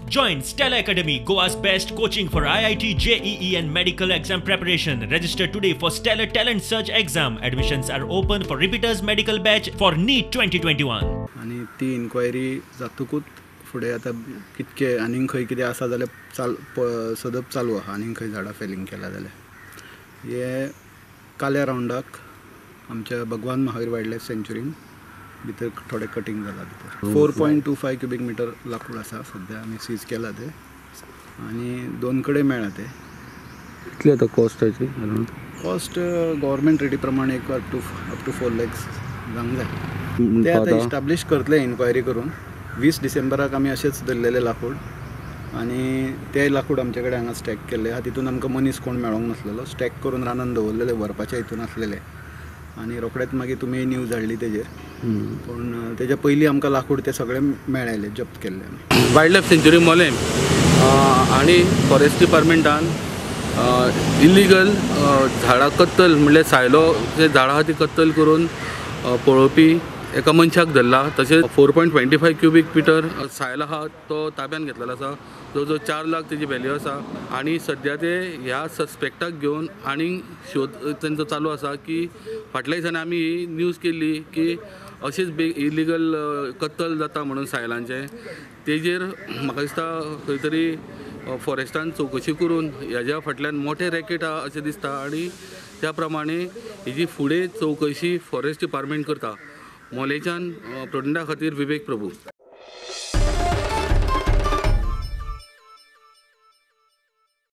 Join Stella Academy, Goa's best coaching for IIT, JEE and medical exam preparation. Register today for Stellar Talent Search exam. Admissions are open for repeaters medical batch for NEET 2021. आणि ती inquiry जातकूच फुडें आतां कितके आनीक खंय कितें आसा जाल्यार सदप चालू आहा आनीक खंय झाडां फेलिंग केला जाल्यार हे काल्या राउंडाक आमच्या भगवान महावीर वायल्ड लायफ सँच्युरीन भितर थोडे कटिंग जाला भितर 4.25 क्युबिक मिटर लाकूड आसा सद्या आमी सीज केला ते आनी दोन कडेन मेळ्ळा ते कितली आतां कॉस्ट ताची कॉस्ट गव्हर्मेंट रेटी प्रमाणे एक अप टू 4 lakhs जावंक जाय ते आतां इस्टाब्लीश करतले इन्क्वायरी करून 20 डिसेंबराक आमी अशेंच धरलेले लाकूड आनी ते लाकूड आमचे कडेन हांगा स्टॅक केल्ले आहा तितून आमकां मनीस कोण मेळोंक नासलेलो स्टॅक करून रानान दवरलेले व्हरपाचे हितून आसलेले आनी रोखडेंच मागीर तुमी न्यूज हाडली तेजेर पूण तेज्या पयलीं आमकां लाकूड ते सगळे मेळ्ळेले जप्त केल्ले आमी वायल्ड लायफ सँच्युरी मोलेम आनी फॉरेस्ट डिपार्टमेंटान इल्लीगल झाडां कत्तल म्हणल्यार सायलो जे झाडां आहा ती कत्तल करून पळोवपी एका मनशाक धरला तशेंच 4.25 क्युबिक मिटर सायल आहा तो ताब्यान घेतलेलो आसा जो 4 लाख तेजी व्हॅल्यू आसा आनी सद्या ते ह्या सस्पेक्टाक घेवन आनीक शोध तेंचो चालू आसा की फाटल्या दिसांनी आमी ही न्यूज केल्ली की अशेंच इलिगल कत्तल जाता म्हणून सायलांचे तेजेर म्हाका दिसता खंय तरी फॉरेस्टान चवकशी करून हेज्या फाटल्यान मोठे रॅकेट आहा अशें दिसता आनी त्या प्रमाणे हेजी फुडें चवकशी फॉरेस्ट डिपार्टमेंट करता मोलेच्यान प्रोटिंडा खातीर विवेक प्रभू.